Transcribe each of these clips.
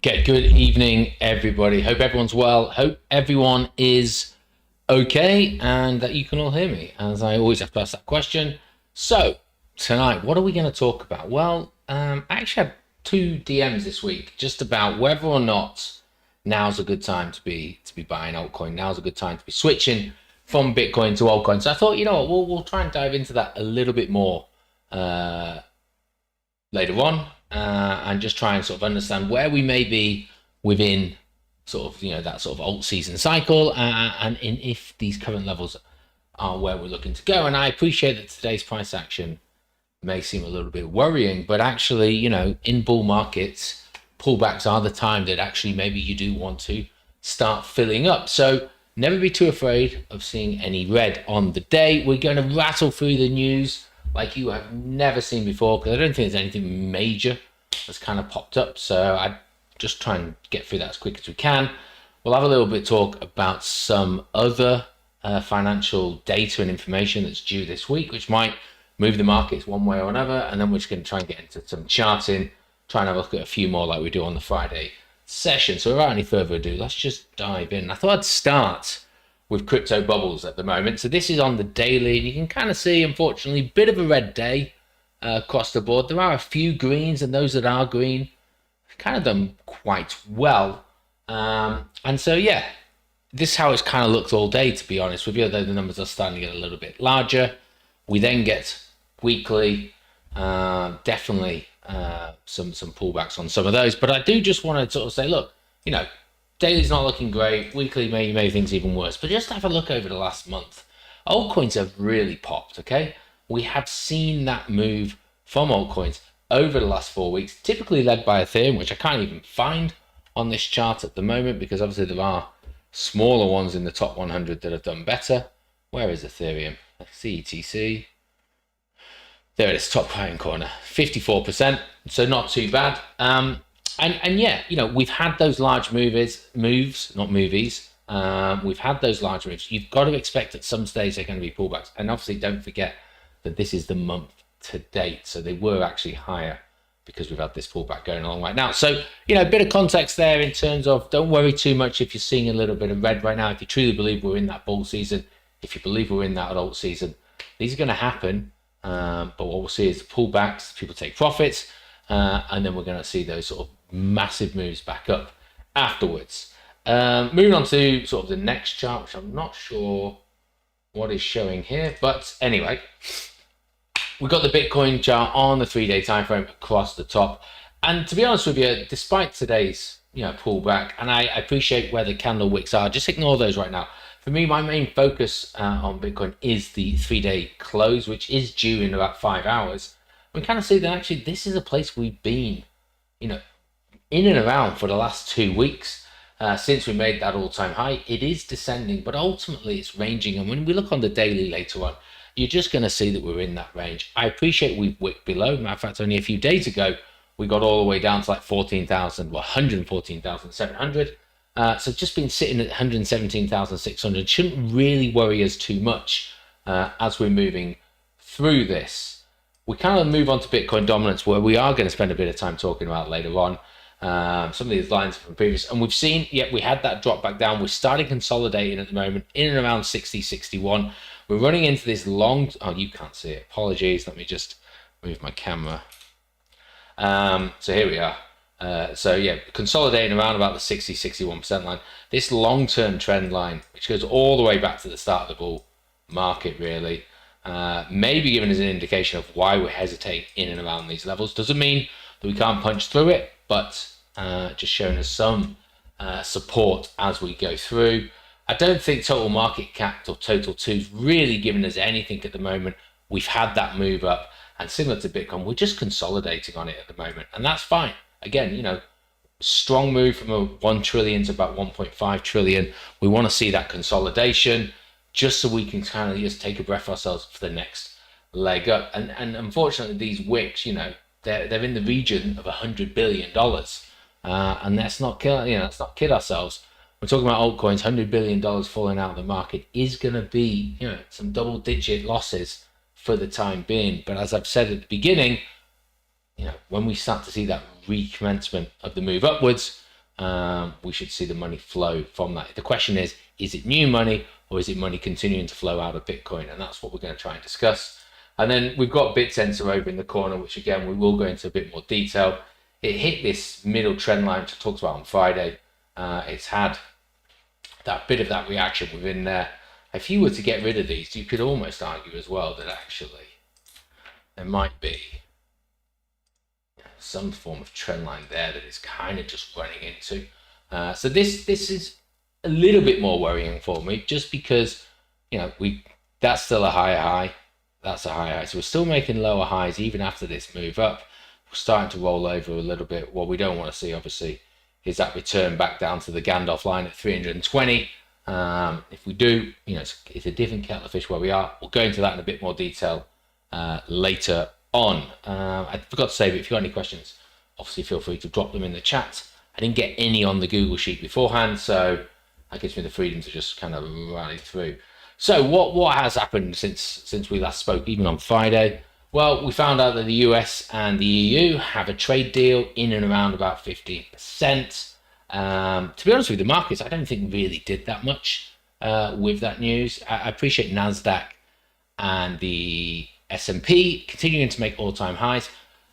Okay, good evening, everybody. Hope everyone's well. Hope everyone is okay and that you can all hear me, as I always have to ask that question. So, tonight, what are we going to talk about? Well, I actually had 2 DMs this week just about whether or not now's a good time to be buying altcoin. Now's a good time to be switching from Bitcoin to altcoin. So I thought, you know what, we'll try and dive into that a little bit more later on, and just try and sort of understand where we may be within sort of, that sort of alt season cycle, and if these current levels are where we're looking to go. And I appreciate that today's price action may seem a little bit worrying, but actually, in bull markets, pullbacks are the time that actually maybe you do want to start filling up. So never be too afraid of seeing any red on the day. We're going to rattle through the news like you have never seen before, because I don't think there's anything major that's kind of popped up. So I just try and get through that as quick as we can. We'll have a little bit of talk about some other financial data and information that's due this week, which might move the markets one way or another. And then we're just going to try and get into some charting, try and have a look at a few more like we do on the Friday session. So without any further ado, let's just dive in. I thought I'd start with crypto bubbles at the moment. So this is on the daily, and you can kind of see, unfortunately, a bit of a red day across the board. There are a few greens, and those that are green have kind of done quite well. And so, yeah, this is how it's kind of looked all day, to be honest with you, though the numbers are starting to get a little bit larger. We then get weekly, definitely some pullbacks on some of those. But I do just want to sort of say, look, daily's not looking great. Weekly may things even worse. But just have a look over the last month. Altcoins have really popped, okay? We have seen that move from altcoins over the last 4 weeks, typically led by Ethereum, which I can't even find on this chart at the moment, because obviously there are smaller ones in the top 100 that have done better. Where is Ethereum? CETC. There it is, top right-hand corner, 54%. So not too bad. And yeah, we've had those large moves, not movies. We've had those large moves. You've got to expect at some stage they're going to be pullbacks. And obviously, don't forget that this is the month to date. So they were actually higher because we've had this pullback going along right now. So, a bit of context there in terms of don't worry too much if you're seeing a little bit of red right now. If you truly believe we're in that bull season, if you believe we're in that alt season, these are going to happen. But what we'll see is the pullbacks, people take profits, and then we're going to see those sort of massive moves back up afterwards. Moving on to sort of the next chart, which I'm not sure what is showing here, but anyway, we've got the Bitcoin chart on the 3-day time frame across the top. And to be honest with you, despite today's pullback, and I appreciate where the candle wicks are, just ignore those right now. For me, my main focus on Bitcoin is the 3-day close, which is due in about 5 hours. We kind of see that actually this is a place we've been in and around for the last 2 weeks since we made that all-time high. It is descending, but ultimately it's ranging. And when we look on the daily later on, you're just going to see that we're in that range. I appreciate we've wicked below. Matter of fact, only a few days ago, we got all the way down to like 114,700. So just been sitting at 117,600 shouldn't really worry us too much as we're moving through this. We kind of move on to Bitcoin dominance, where we are going to spend a bit of time talking about later on. Some of these lines from previous, and we've seen, we had that drop back down. We're starting consolidating at the moment in and around 60, 61. We're running into this long, you can't see it, apologies. Let me just move my camera. So here we are. So yeah, consolidating around about the 60, 61% line. This long-term trend line, which goes all the way back to the start of the bull market, really, maybe giving us an indication of why we're hesitating in and around these levels. Doesn't mean that we can't punch through it, but just showing us some support as we go through. I don't think total market cap or total twos really giving us anything at the moment. We've had that move up, and similar to Bitcoin, we're just consolidating on it at the moment, and that's fine. Again, strong move from a 1 trillion to about 1.5 trillion. We want to see that consolidation just so we can kind of just take a breath ourselves for the next leg up. And unfortunately, these wicks, they're in the region of $100 billion. And let's not kid ourselves. We're talking about altcoins, $100 billion falling out of the market is going to be, some double-digit losses for the time being. But as I've said at the beginning, when we start to see that recommencement of the move upwards, we should see the money flow from that. The question is it new money or is it money continuing to flow out of Bitcoin? And that's what we're going to try and discuss. And then we've got BitSensor over in the corner, which again, we will go into a bit more detail. It hit this middle trend line, which I talked about on Friday. It's had that bit of that reaction within there. If you were to get rid of these, you could almost argue as well that actually there might be some form of trend line there that is kind of just running into. So this is a little bit more worrying for me, just because, you know, that's still a higher high. That's a higher high. So we're still making lower highs even after this move up. We're starting to roll over a little bit. What we don't want to see, obviously, is that return back down to the Gandalf line at 320. If we do, you know, it's a different kettle of fish where we are. We'll go into that in a bit more detail later on. I forgot to say, but if you've got any questions, obviously feel free to drop them in the chat. I didn't get any on the Google Sheet beforehand, so that gives me the freedom to just kind of rally through. So what has happened since we last spoke, even on Friday? Well, we found out that the US and the EU have a trade deal in and around about 15%. To be honest with you, the markets, I don't think really did that much with that news. I appreciate NASDAQ and the S&P continuing to make all-time highs.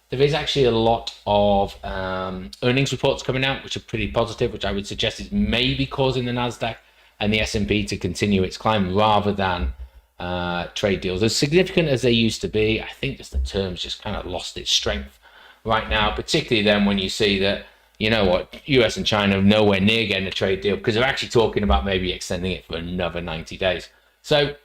There is actually a lot of earnings reports coming out, which are pretty positive, which I would suggest is maybe causing the NASDAQ and the S&P to continue its climb rather than trade deals. As significant as they used to be, I think just the terms just kind of lost its strength right now, particularly then when you see that, you know what, US and China are nowhere near getting a trade deal because they're actually talking about maybe extending it for another 90 days. So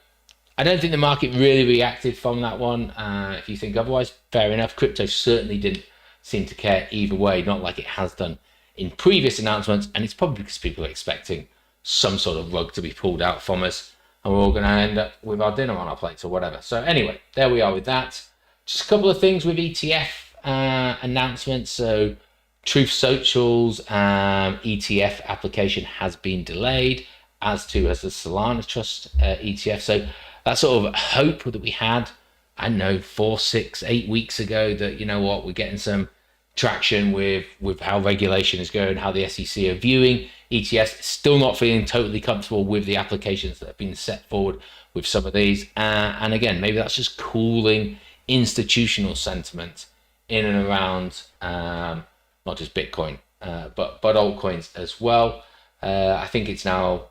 I don't think the market really reacted from that one. If you think otherwise, fair enough. Crypto certainly didn't seem to care either way, not like it has done in previous announcements. And it's probably because people are expecting some sort of rug to be pulled out from us, and we're all going to end up with our dinner on our plates or whatever. So anyway, there we are with that. Just a couple of things with ETF announcements. So Truth Social's ETF application has been delayed, as too has the Solana Trust ETF. So that sort of hope that we had, I don't know, 4, 6, 8 weeks ago, that, you know what, we're getting some traction with how regulation is going, how the SEC are viewing ETFs. Still not feeling totally comfortable with the applications that have been set forward with some of these. And again, maybe that's just cooling institutional sentiment in and around not just Bitcoin, but altcoins as well. I think it's now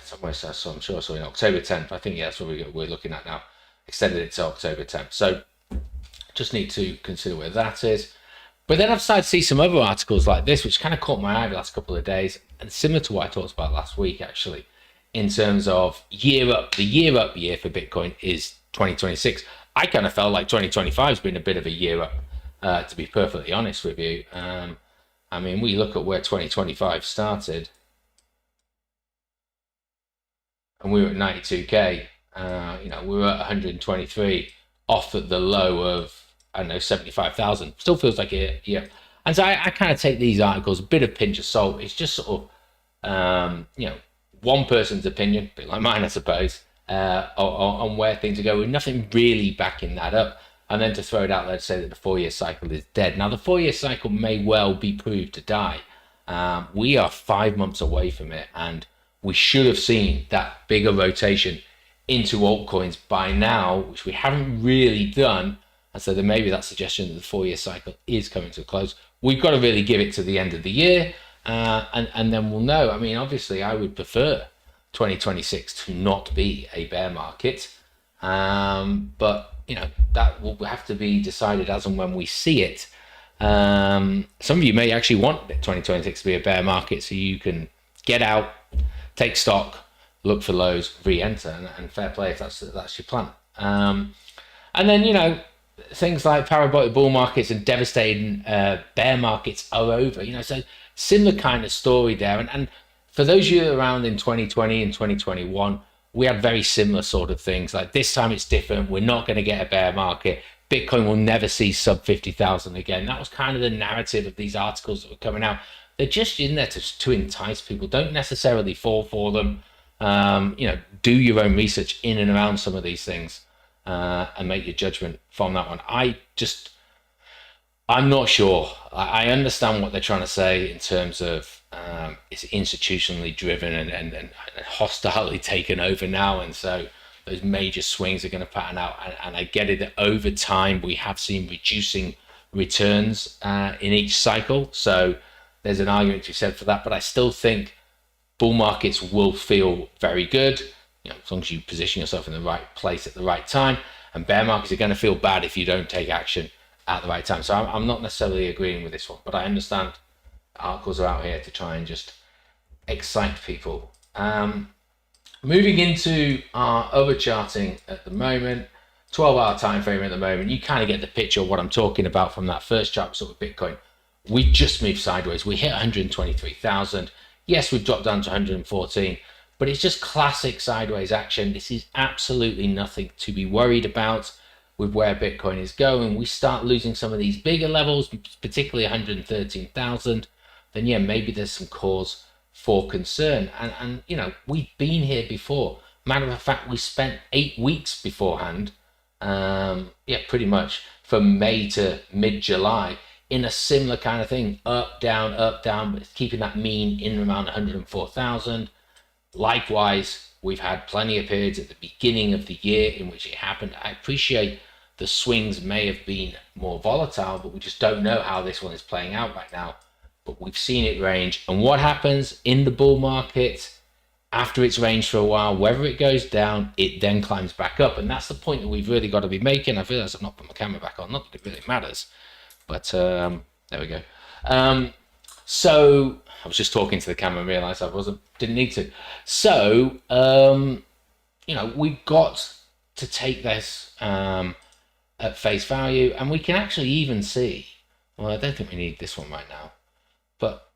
somewhere, so I'm sure, so in October 10th, I think, yeah, that's what we're looking at now. Extended it to October 10th. So just need to consider where that is. But then I've started to see some other articles like this, which kind of caught my eye the last couple of days, and similar to what I talked about last week, actually, in terms of year up. The year up year for Bitcoin is 2026. I kind of felt like 2025 has been a bit of a year up, to be perfectly honest with you. I mean, we look at where 2025 started, and we were at 92k. You know, we were at 123 off at the low of, I don't know, 75,000. Still feels like a year. And so I kind of take these articles a bit of pinch of salt. It's just sort of, you know, one person's opinion, a bit like mine, I suppose, on where things are going, with nothing really backing that up. And then to throw it out there to say that the 4-year cycle is dead. Now, the 4-year cycle may well be proved to die. We are 5 months away from it, and we should have seen that bigger rotation into altcoins by now, which we haven't really done. And so there may be that suggestion that the 4-year cycle is coming to a close. We've got to really give it to the end of the year, and then we'll know. I mean, obviously, I would prefer 2026 to not be a bear market, but you know, that will have to be decided as and when we see it. Some of you may actually want 2026 to be a bear market, so you can get out, take stock, look for lows, re-enter, and fair play if that's your plan. And then, you know, things like parabolic bull markets and devastating bear markets are over. You know, so similar kind of story there. And for those of you around in 2020 and 2021, we had very similar sort of things. Like, this time it's different. We're not going to get a bear market. Bitcoin will never see sub 50,000 again. That was kind of the narrative of these articles that were coming out. They're just in there to entice people. Don't necessarily fall for them. You know, do your own research in and around some of these things, and make your judgment from that one. I'm not sure. I understand what they're trying to say in terms of it's institutionally driven and hostilely taken over now, and so those major swings are going to pattern out. And I get it that over time we have seen reducing returns in each cycle. So there's an argument to be said for that. But I still think bull markets will feel very good, as long as you position yourself in the right place at the right time. And bear markets are going to feel bad if you don't take action at the right time. So I'm not necessarily agreeing with this one, but I understand articles are out here to try and just excite people. Moving into our other charting at the moment, 12-hour time frame at the moment, you kind of get the picture of what I'm talking about from that first chart sort of Bitcoin. We've just moved sideways. We hit 123,000. Yes, we've dropped down to 114, but it's just classic sideways action. This is absolutely nothing to be worried about with where Bitcoin is going. We start losing some of these bigger levels, particularly 113,000, then yeah, maybe there's some cause for concern. And we've been here before. Matter of fact, we spent 8 weeks beforehand, pretty much from May to mid-July, in a similar kind of thing, up, down, but keeping that mean in around 104,000. Likewise, we've had plenty of periods at the beginning of the year in which it happened. I appreciate the swings may have been more volatile, but we just don't know how this one is playing out right now. But we've seen it range. And what happens in the bull market after it's ranged for a while, whether it goes down, it then climbs back up. And that's the point that we've really got to be making. I realize I've not put my camera back on, not that it really matters. But there we go. So I was just talking to the camera and realized didn't need to. So, we've got to take this at face value, and we can actually even see, well, I don't think we need this one right now, but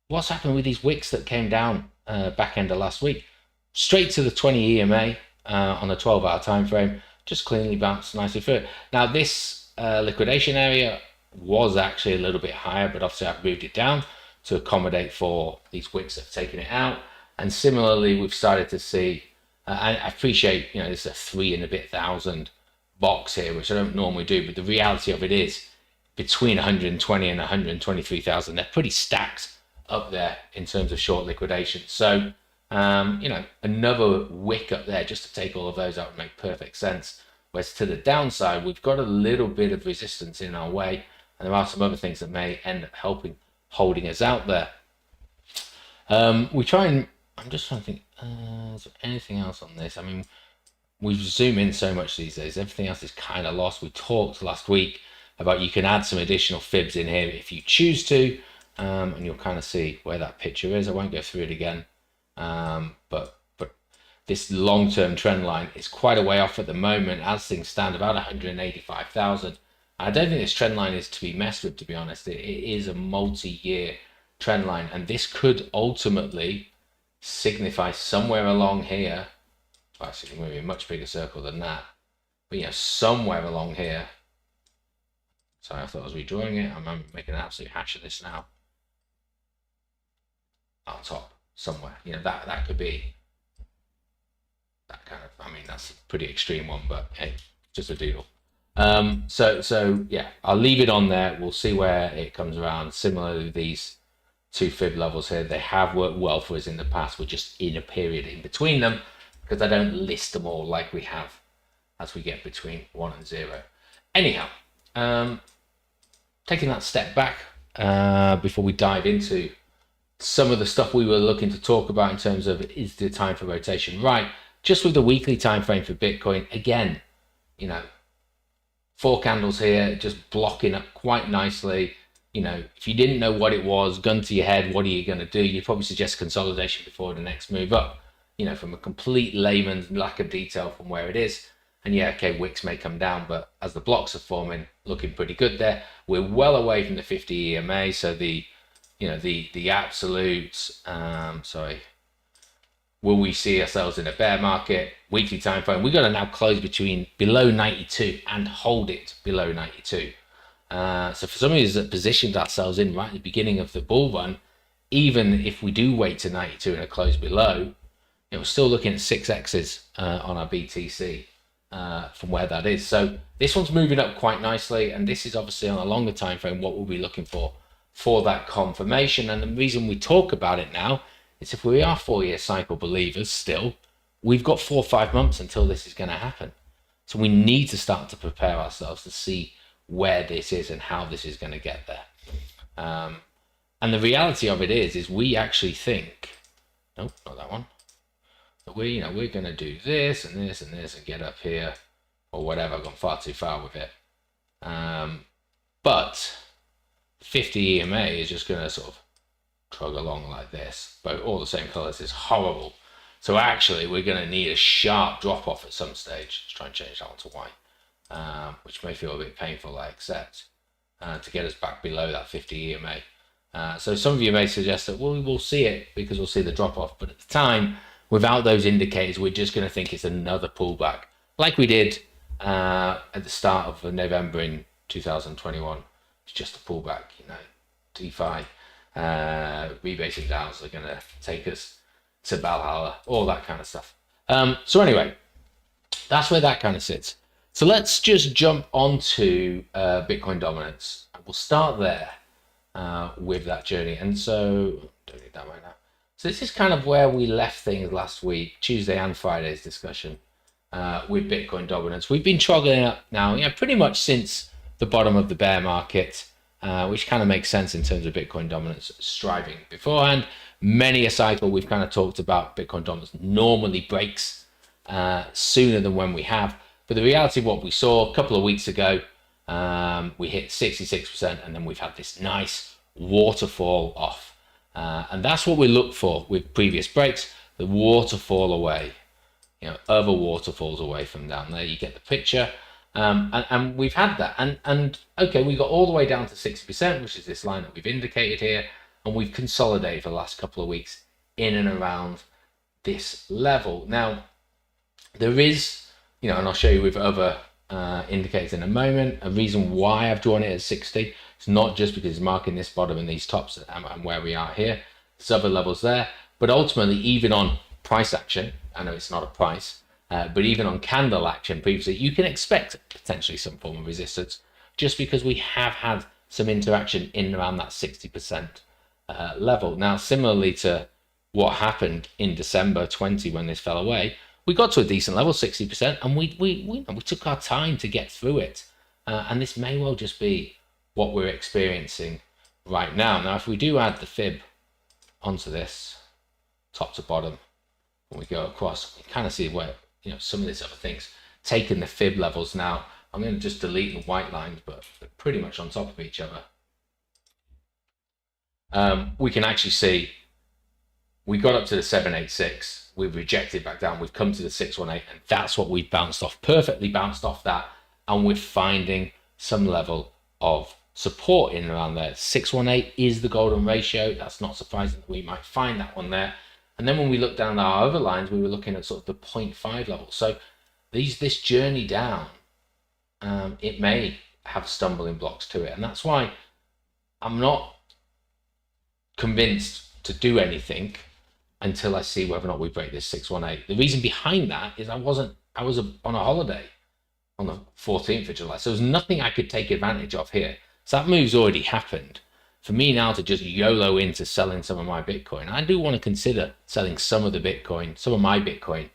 what's happened with these wicks that came down back end of last week, straight to the 20 EMA on a 12-hour time frame, just cleanly bounced nicely through it. Now this liquidation area was actually a little bit higher, but obviously I've moved it down to accommodate for these wicks that have taken it out. And similarly, we've started to see, I appreciate, there's a 3 and a bit thousand box here, which I don't normally do, but the reality of it is between 120 and 123,000, they're pretty stacked up there in terms of short liquidation. So, another wick up there just to take all of those out would make perfect sense. Whereas to the downside, we've got a little bit of resistance in our way, and there are some other things that may end up holding us out there. I'm just trying to think, is there anything else on this? I mean, we zoom in so much these days, everything else is kind of lost. We talked last week about you can add some additional fibs in here if you choose to, and you'll kind of see where that picture is. I won't go through it again, but this long-term trend line is quite a way off at the moment as things stand, about 185,000. I don't think this trend line is to be messed with, to be honest. It is a multi-year trend line, and this could ultimately signify somewhere along here. Well, actually, maybe a much bigger circle than that, but somewhere along here. Sorry, I thought I was redrawing it. I'm making an absolute hash of this now. On top, somewhere. That could be that kind of. I mean, that's a pretty extreme one, but hey, just a doodle. So yeah, I'll leave it on there. We'll see where it comes around. Similarly, these 2 fib levels here, they have worked well for us in the past. We're just in a period in between them because I don't list them all like we have as we get between 1 and 0. Anyhow, taking that step back before we dive into some of the stuff we were looking to talk about in terms of, is the time for rotation right? Just with the weekly time frame for Bitcoin, again, 4 candles here, just blocking up quite nicely. If you didn't know what it was, gun to your head, what are you going to do? You'd probably suggest consolidation before the next move up, from a complete layman's lack of detail from where it is. And yeah, okay, wicks may come down, but as the blocks are forming, looking pretty good there. We're well away from the 50 EMA, so the absolute, will we see ourselves in a bear market? Weekly time frame, we've got to now close below 92 and hold it below 92. So for some of us that positioned ourselves in right at the beginning of the bull run, even if we do wait to 92 and a close below, we're still looking at 6x's on our BTC. from where that is. So this one's moving up quite nicely, and this is obviously on a longer time frame what we'll be looking for that confirmation. And the reason we talk about it now is if we are 4-year cycle believers still, we've got 4 or 5 months until this is going to happen. So we need to start to prepare ourselves to see where this is and how this is going to get there. And the reality of it is we actually think, nope, not that one. But we're going to do this and this and this and get up here or whatever. I've gone far too far with it. But 50 EMA is just going to sort of trug along like this, but all the same colors. Is horrible. So actually, we're going to need a sharp drop off at some stage. Let's try and change that one to white, which may feel a bit painful, I accept, to get us back below that 50 EMA. So some of you may suggest that, well, we'll see it because we'll see the drop off. But at the time, without those indicators, we're just going to think it's another pullback, like we did at the start of November in 2021. It's just a pullback, DeFi, rebasing downs are going to take us to Valhalla, all that kind of stuff. So anyway, that's where that kind of sits. So let's just jump onto Bitcoin dominance. We'll start there with that journey. And so, don't need that right now. So this is kind of where we left things last week, Tuesday and Friday's discussion with Bitcoin dominance. We've been troggling up now, pretty much since the bottom of the bear market, which kind of makes sense in terms of Bitcoin dominance striving beforehand. Many a cycle we've kind of talked about Bitcoin dominance normally breaks sooner than when we have. But the reality of what we saw a couple of weeks ago, we hit 66% and then we've had this nice waterfall off. And that's what we look for with previous breaks, the waterfall away, other waterfalls away from down there. You get the picture. And we've had that. And okay, we got all the way down to 60%, which is this line that we've indicated here. And we've consolidated for the last couple of weeks in and around this level. Now, there is, and I'll show you with other indicators in a moment, a reason why I've drawn it at 60. It's not just because it's marking this bottom and these tops and where we are here. There's other levels there. But ultimately, even on price action, I know it's not a price, but even on candle action previously, you can expect potentially some form of resistance just because we have had some interaction in and around that 60% level. Now, similarly to what happened in December 20 when this fell away, we got to a decent level, 60%, and we took our time to get through it. And this may well just be what we're experiencing right now. Now, if we do add the fib onto this, top to bottom, when we go across, we kind of see where, some of these other things, taking the fib levels now. I'm going to just delete the white lines, but they're pretty much on top of each other. We can actually see we got up to the 786, we've rejected back down, we've come to the 618, and that's what we've bounced off, perfectly bounced off that, and we're finding some level of support in and around there. 618 is the golden ratio. That's not surprising that we might find that one there. And then when we look down our other lines, we were looking at sort of the 0.5 level. So this journey down, it may have stumbling blocks to it, and that's why I'm not convinced to do anything until I see whether or not we break this 618. The reason behind that is I was on a holiday on the 14th of July, so there's nothing I could take advantage of here. So that move's already happened. For me now to just YOLO into selling some of my Bitcoin, I do want to consider selling some of my Bitcoin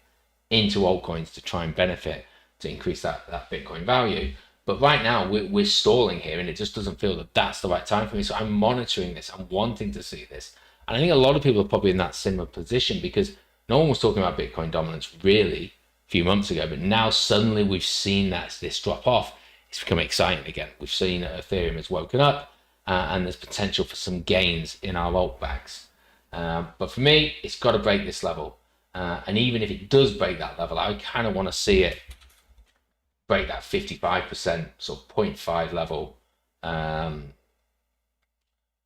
into altcoins to try and benefit, to increase that Bitcoin value. But right now we're stalling here, and it just doesn't feel that that's the right time for me. So I'm monitoring this. I'm wanting to see this. And I think a lot of people are probably in that similar position because no one was talking about Bitcoin dominance really a few months ago, but now suddenly we've seen this drop off. It's become exciting again. We've seen Ethereum has woken up, and there's potential for some gains in our altbacks. But for me, it's got to break this level. And even if it does break that level, I kind of want to see it break that 55%, sort of 0.5 level,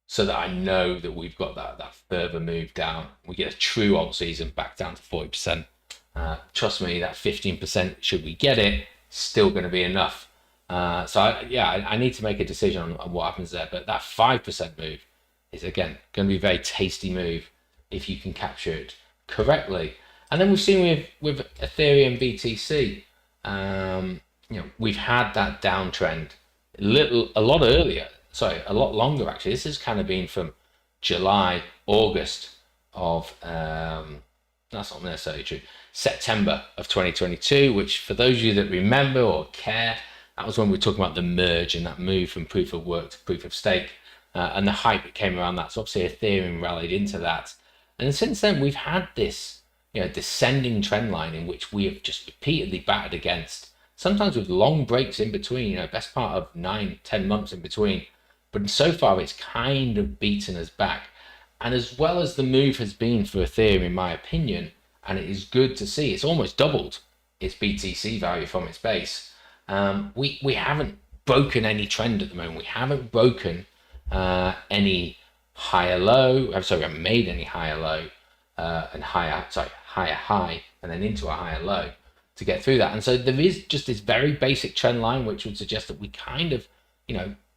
so that I know that we've got that further move down. We get a true AltSeason back down to 40%. Trust me, that 15%, should we get it, still going to be enough. So I need to make a decision on what happens there. But that 5% move is, again, going to be a very tasty move if you can capture it correctly. And then we've seen with Ethereum BTC, We've had that downtrend a lot earlier. Sorry, a lot longer actually. This has kind of been from July, August of that's not necessarily true. September of 2022, which for those of you that remember or care, that was when we were talking about the merge and that move from proof of work to proof of stake, and the hype that came around that. So obviously Ethereum rallied into that, and since then we've had this descending trend line in which we have just repeatedly battered against, sometimes with long breaks in between, best part of 9-10 months in between. But so far it's kind of beaten us back. And as well as the move has been for Ethereum, in my opinion, and it is good to see, it's almost doubled its BTC value from its base. We haven't broken any trend at the moment. We haven't broken any higher low. I'm sorry, we haven't made any higher low and higher high and then into a higher low to get through that. And so there is just this very basic trend line which would suggest that we kind of,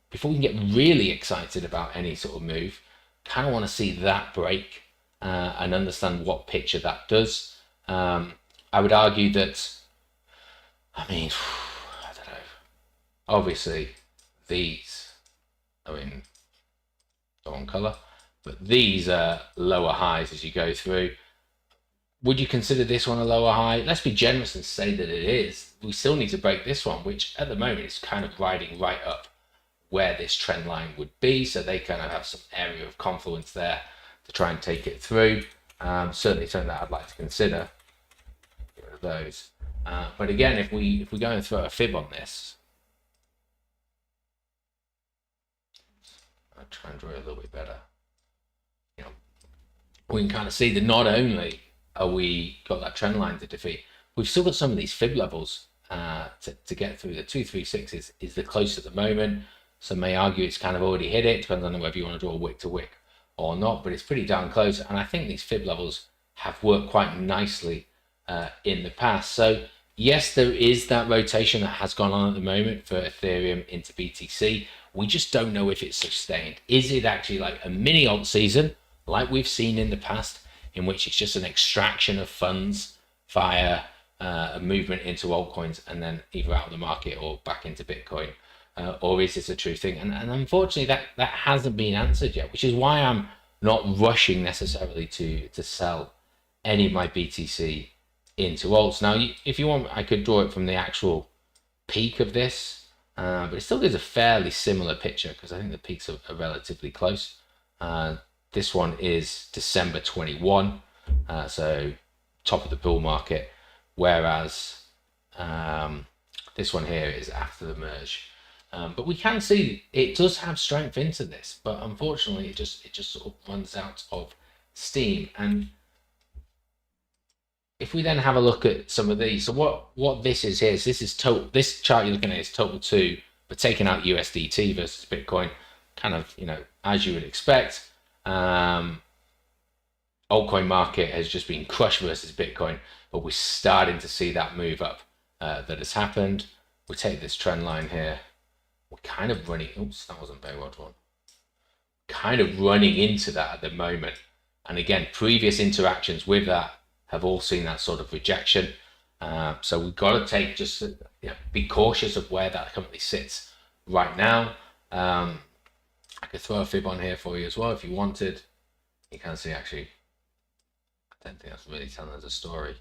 before we can get really excited about any sort of move, kind of want to see that break and understand what picture that does. I would argue that, I don't know, obviously these are in the wrong color, but these are lower highs as you go through. Would you consider this one a lower high? Let's be generous and say that it is. We still need to break this one, which at the moment is kind of riding right up where this trend line would be. So they kind of have some area of confluence there to try and take it through. Certainly something that I'd like to consider. Get rid of those. But again, if we go and throw a fib on this, I'll try and draw it a little bit better. We can kind of see that not only are we got that trend line to defeat, we've still got some of these fib levels to get through. The 236 is the closest at the moment. Some may argue it's kind of already hit it. Depends on whether you want to draw wick to wick or not, but it's pretty darn close. And I think these fib levels have worked quite nicely in the past. So yes, there is that rotation that has gone on at the moment for Ethereum into BTC. We just don't know if it's sustained. Is it actually like a mini alt season, like we've seen in the past, in which it's just an extraction of funds via a movement into altcoins and then either out of the market or back into Bitcoin? Or is this a true thing? And unfortunately, that hasn't been answered yet, which is why I'm not rushing necessarily to sell any of my BTC into alts. Now, if you want, I could draw it from the actual peak of this, but it still gives a fairly similar picture because I think the peaks are relatively close. This one is December 21, so top of the bull market, whereas this one here is after the merge. But we can see it does have strength into this, but unfortunately it just sort of runs out of steam. And if we then have a look at some of these, so what this is here is this chart you're looking at is total 2, but taking out USDT versus Bitcoin, kind of as you would expect. Altcoin market has just been crushed versus Bitcoin, but we're starting to see that move up that has happened. We take this trend line here. We're kind of running, oops, that wasn't very well drawn. Kind of running into that at the moment. And again, previous interactions with that have all seen that sort of rejection. So we've got to take be cautious of where that currently sits right now. I could throw a fib on here for you as well if you wanted. You can see actually, I don't think that's really telling us a story.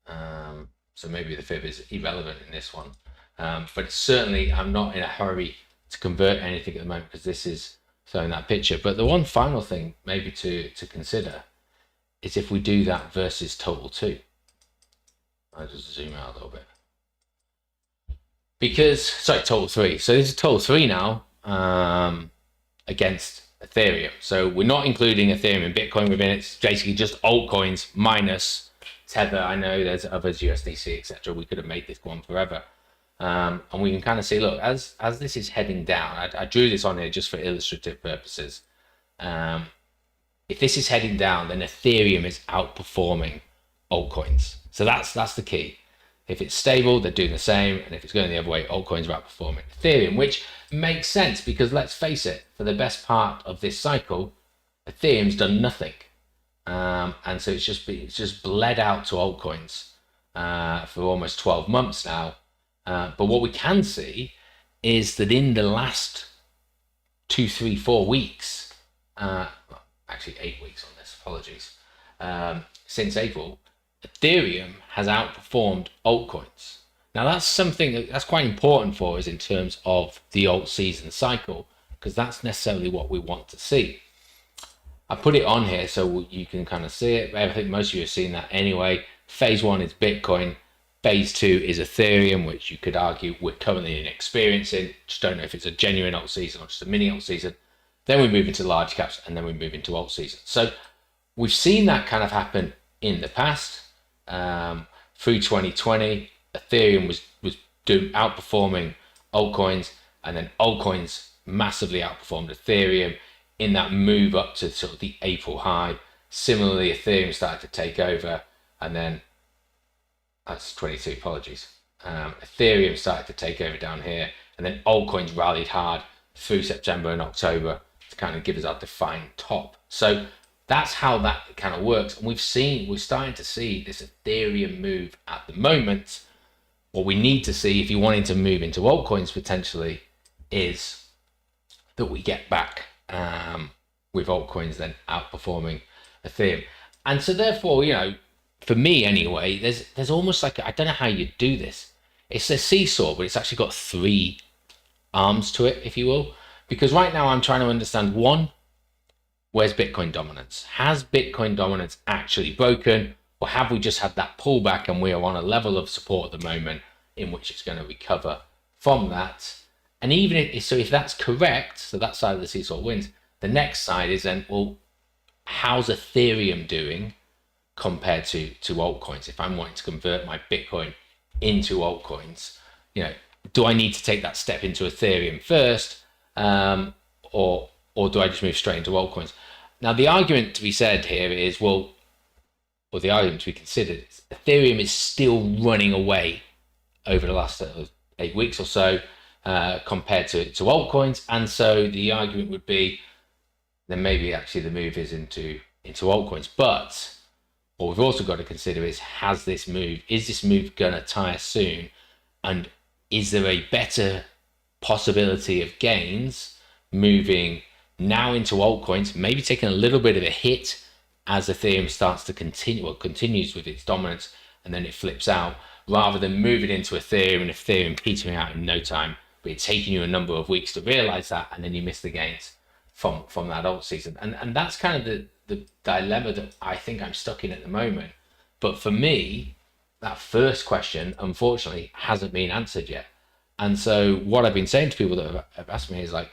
So maybe the fib is irrelevant in this one. But certainly I'm not in a hurry to convert anything at the moment because this is showing that picture. But the one final thing maybe to consider is if we do that versus total 2. I'll just zoom out a little bit. Total 3. So this is total 3 now against Ethereum. So we're not including Ethereum and Bitcoin within it. It's basically just altcoins minus Tether. I know there's others, USDC, etc. We could have made this one forever. And we can kind of see, look, as this is heading down, I drew this on here just for illustrative purposes. If this is heading down, then Ethereum is outperforming altcoins. So that's the key. If it's stable, they're doing the same. And if it's going the other way, altcoins are outperforming Ethereum, which makes sense because let's face it, for the best part of this cycle, Ethereum's done nothing. And so it's just bled out to altcoins. for almost 12 months now. But what we can see is that in the last 2, 3, 4 weeks, actually 8 weeks on this, apologies, since April, Ethereum has outperformed altcoins. Now that's something that's quite important for us in terms of the alt season cycle, because that's necessarily what we want to see. I put it on here so you can kind of see it. I think most of you have seen that anyway. Phase 1 is Bitcoin. Phase 2 is Ethereum, which you could argue we're currently experiencing. Just don't know if it's a genuine alt season or just a mini alt season. Then we move into large caps, and then we move into alt season. So we've seen that kind of happen in the past. Through 2020, Ethereum was outperforming altcoins, and then altcoins massively outperformed Ethereum in that move up to sort of the April high. Similarly, Ethereum started to take over, and then that's 22, apologies. Ethereum started to take over down here, and then altcoins rallied hard through September and October to kind of give us our defined top. So that's how that kind of works. And we're starting to see this Ethereum move at the moment. What we need to see if you're wanting to move into altcoins potentially is that we get back with altcoins then outperforming Ethereum. And so therefore, for me anyway, there's almost like, I don't know how you do this. It's a seesaw, but it's actually got 3 arms to it, if you will. Because right now I'm trying to understand, one, where's Bitcoin dominance? Has Bitcoin dominance actually broken, or have we just had that pullback and we are on a level of support at the moment in which it's going to recover from that? And even if that's correct, so that side of the seesaw wins, the next side is then, well, how's Ethereum doing compared to altcoins? If I'm wanting to convert my Bitcoin into altcoins, do I need to take that step into Ethereum first, or do I just move straight into altcoins? Now, the argument to be said here is, or the argument to be considered is Ethereum is still running away over the last 8 weeks or so compared to altcoins, and so the argument would be then maybe actually the move is into altcoins. But what we've also got to consider is, is this move going to tire soon, and is there a better possibility of gains moving now into altcoins, maybe taking a little bit of a hit as Ethereum starts to continues with its dominance, and then it flips out, rather than moving into Ethereum and Ethereum petering out in no time, but it's taking you a number of weeks to realize that, and then you miss the gains from that alt season. And that's kind of the dilemma that I think I'm stuck in at the moment. But for me, that first question, unfortunately, hasn't been answered yet. And so what I've been saying to people that have asked me is like,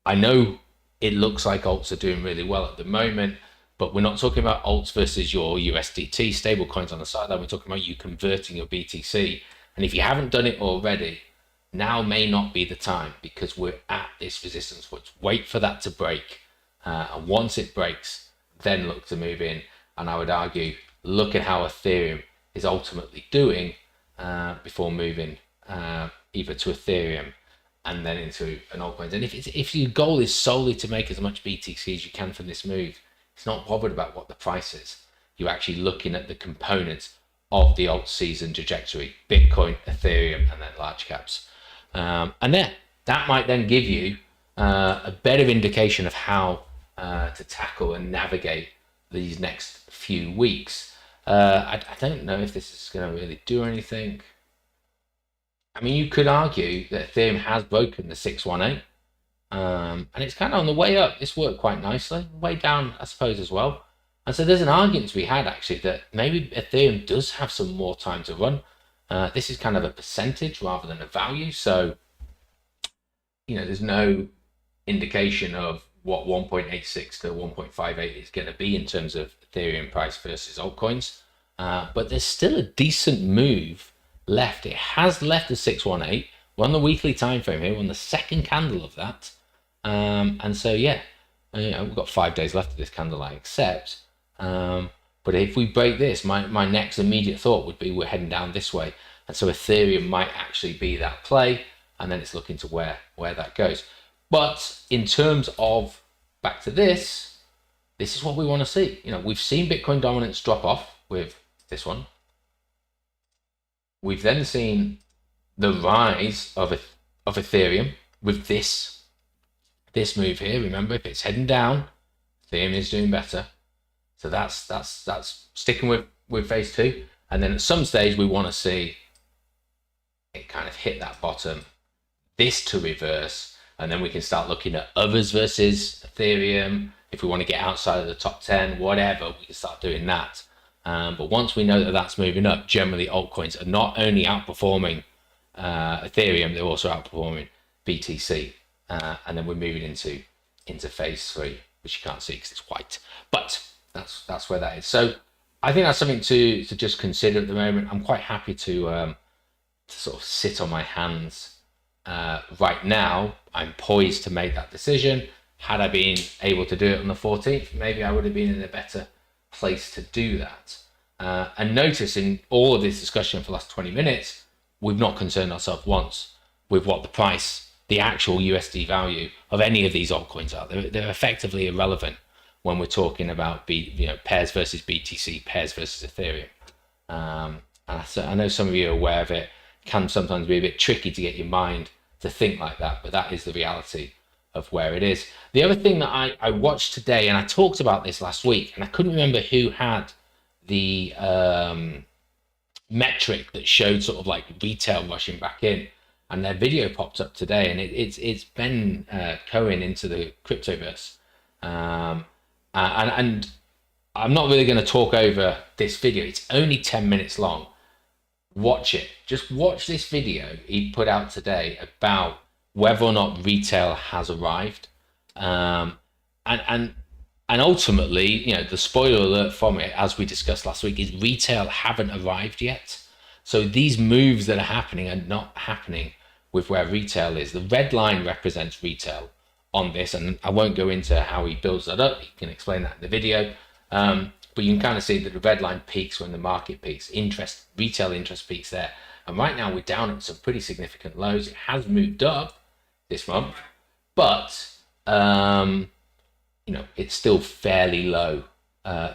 I know it looks like alts are doing really well at the moment, but we're not talking about alts versus your USDT stable coins on the sideline. We're talking about you converting your BTC. And if you haven't done it already, now may not be the time, because we're at this resistance. Let's wait for that to break. And once it breaks, then look to move in. And I would argue, look at how Ethereum is ultimately doing before moving either to Ethereum and then into an altcoins. And if your goal is solely to make as much BTC as you can from this move, it's not bothered about what the price is. You're actually looking at the components of the alt season trajectory: Bitcoin, Ethereum, and then large caps. And then that might then give you a better indication of how to tackle and navigate these next few weeks. I don't know if this is going to really do anything. I mean, you could argue that Ethereum has broken the 618, and it's kind of on the way up. This worked quite nicely. Way down, I suppose, as well. And so there's an argument to be had, actually, that maybe Ethereum does have some more time to run. This is kind of a percentage rather than a value. So, there's no indication of what 1.86 to 1.58 is going to be in terms of Ethereum price versus altcoins. But there's still a decent move left. It has left the 618. We're on the weekly time frame here. We're on the second candle of that. And so, we've got 5 days left of this candle, I accept. But if we break this, my next immediate thought would be we're heading down this way. And so Ethereum might actually be that play. And then it's looking to where that goes. But in terms of back to this is what we want to see. We've seen Bitcoin dominance drop off with this one. we've then seen the rise of Ethereum with this move here. Remember, if it's heading down, Ethereum is doing better. So that's sticking with phase 2. And then at some stage we want to see it kind of hit that bottom, this to reverse, and then we can start looking at others versus Ethereum. If we want to get outside of the top 10, whatever, we can start doing that. But once we know that that's moving up, generally altcoins are not only outperforming Ethereum, they're also outperforming BTC. And then we're moving into phase 3, which you can't see because it's white. But that's where that is. So I think that's something to just consider at the moment. I'm quite happy to sort of sit on my hands right now. I'm poised to make that decision. Had I been able to do it on the 14th, maybe I would have been in a better place to do that. And notice in all of this discussion for the last 20 minutes, we've not concerned ourselves once with what the price, the actual USD value of any of these altcoins are. They're effectively irrelevant when we're talking about pairs versus BTC, pairs versus Ethereum. And I know some of you are aware of it. It can sometimes be a bit tricky to get your mind to think like that, but that is the reality of where it is. The other thing that I watched today, and I talked about this last week, and I couldn't remember who had the metric that showed sort of like retail rushing back in, and their video popped up today, and it's Ben Cohen into the cryptoverse. And I'm not really going to talk over this video. It's only 10 minutes long. Watch it. Just watch this video he put out today about whether or not retail has arrived. And ultimately, the spoiler alert from it, as we discussed last week, is retail haven't arrived yet. So these moves that are happening are not happening with where retail is. The red line represents retail on this, and I won't go into how he builds that up. He can explain that in the video. But you can kind of see that the red line peaks when the market peaks. Retail interest peaks there. And right now we're down at some pretty significant lows. It has moved up this month, but it's still fairly low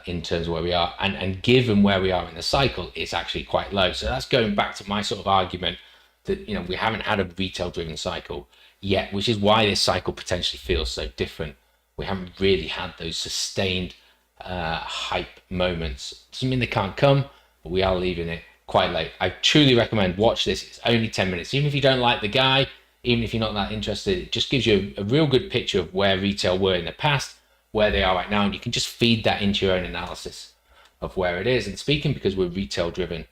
in terms of where we are. And given where we are in the cycle, it's actually quite low. So that's going back to my sort of argument that we haven't had a retail driven cycle yet, which is why this cycle potentially feels so different. We haven't really had those sustained hype moments. Doesn't mean they can't come, but we are leaving it quite late. I truly recommend watch this. It's only 10 minutes. Even if you don't like the guy, even if you're not that interested, it just gives you a real good picture of where retail were in the past, where they are right now, and you can just feed that into your own analysis of where it is. And speaking because we're retail driven,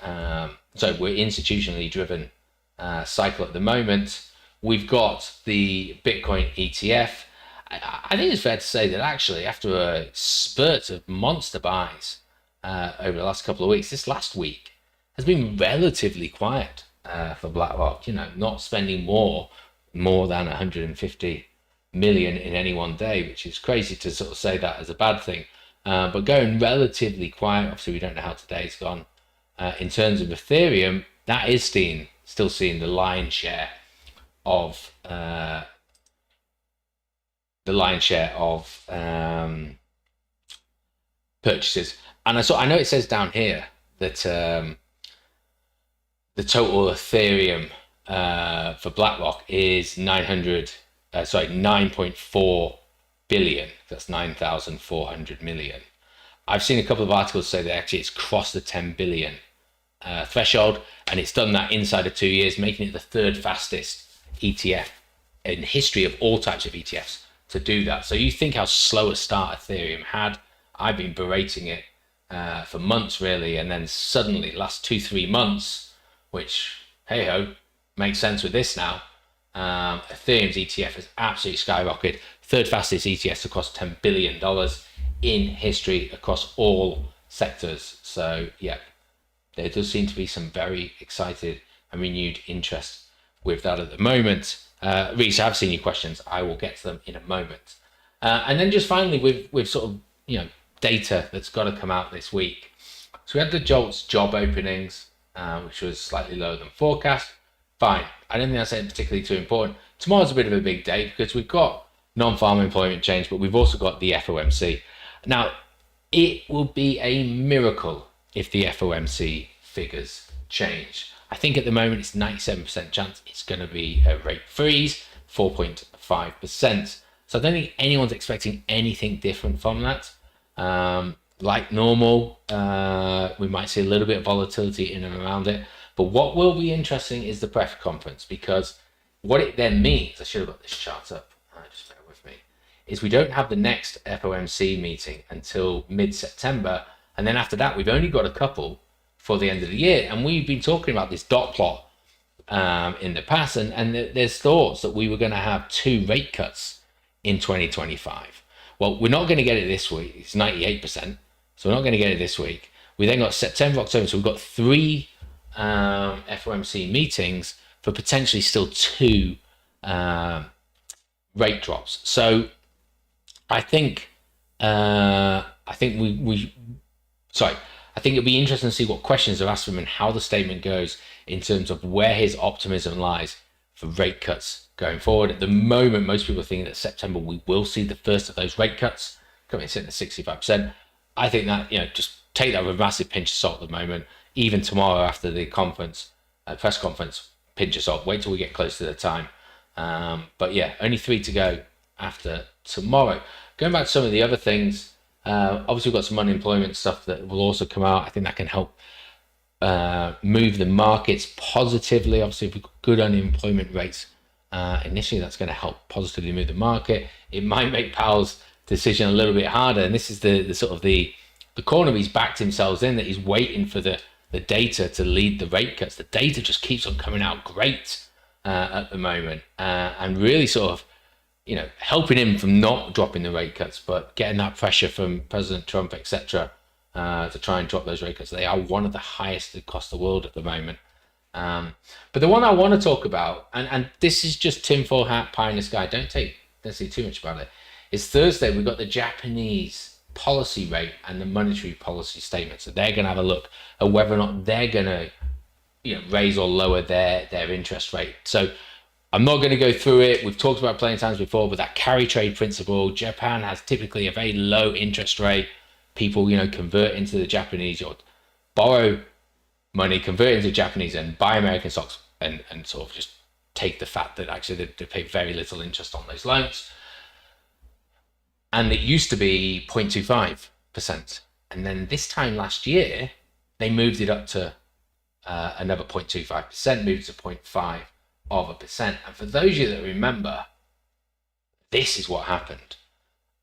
so we're institutionally driven cycle at the moment, we've got the Bitcoin ETF. I think it's fair to say that actually after a spurt of monster buys over the last couple of weeks, this last week has been relatively quiet for BlackRock, not spending more than 150 million in any one day, which is crazy to sort of say that as a bad thing, but going relatively quiet. Obviously we don't know how today's gone. In terms of Ethereum, that is still seeing the lion's share of purchases. And I know it says down here that the total Ethereum for BlackRock is 9.4 billion. That's 9,400 million. I've seen a couple of articles say that actually it's crossed the 10 billion threshold, and it's done that inside of 2 years, making it the third fastest ETF in history of all types of ETFs to do that. So you think how slow a start Ethereum had. I've been berating it for months really, and then suddenly last 2-3 months, which hey ho makes sense with this now, Ethereum's ETF has absolutely skyrocketed. Third fastest ETFs across $10 billion in history across all sectors. So yeah, there does seem to be some very excited and renewed interest with that at the moment. Reece, I've seen your questions. I will get to them in a moment. And then just finally with sort of, data that's got to come out this week. So we had the JOLTS job openings, which was slightly lower than forecast. Fine. I don't think that's particularly too important. Tomorrow's a bit of a big day because we've got non-farm employment change, but we've also got the FOMC. Now, it will be a miracle if the FOMC figures changed. I think at the moment it's 97% chance it's going to be a rate freeze, 4.5%. So I don't think anyone's expecting anything different from that. Like normal, we might see a little bit of volatility in and around it. But what will be interesting is the press conference, because what it then means, I should have got this chart up, just bear with me, is we don't have the next FOMC meeting until mid-September. And then after that, we've only got a couple for the end of the year. And we've been talking about this dot plot in the past, and there's thoughts that we were going to have 2 rate cuts in 2025. Well, we're not going to get it this week. It's 98%. So we're not going to get it this week. We then got September, October. So we've got 3 FOMC meetings for potentially still 2 rate drops. So I think I think it'll be interesting to see what questions are asked of him and how the statement goes in terms of where his optimism lies for rate cuts going forward. At the moment, most people think that September we will see the first of those rate cuts coming in at 65%. I think that, just take that with a massive pinch of salt at the moment. Even tomorrow after the conference, press conference, pinch of salt. Wait till we get close to the time. But yeah, only 3 to go after tomorrow. Going back to some of the other things, obviously we've got some unemployment stuff that will also come out. I think that can help move the markets positively. Obviously, if we've got good unemployment rates, initially that's going to help positively move the market. It might make Powell's decision a little bit harder, and this is the sort of the corner he's backed himself in, that he's waiting for the data to lead the rate cuts. The data just keeps on coming out great at the moment, and really sort of helping him from not dropping the rate cuts, but getting that pressure from President Trump, etc., to try and drop those rate cuts. They are one of the highest across the world at the moment. But the one I want to talk about, and this is just tinfoil hat pie in the sky, don't say too much about it, is Thursday we've got the Japanese policy rate and the monetary policy statement. So they're going to have a look at whether or not they're going to raise or lower their interest rate. So I'm not going to go through it. We've talked about it plenty of times before, but that carry trade principle, Japan has typically a very low interest rate. People, convert into the Japanese or borrow money, convert into Japanese and buy American stocks and sort of just take the fact that actually they pay very little interest on those loans. And it used to be 0.25%. And then this time last year, they moved it up to another 0.25%, moved to 0.5%. And for those of you that remember, this is what happened.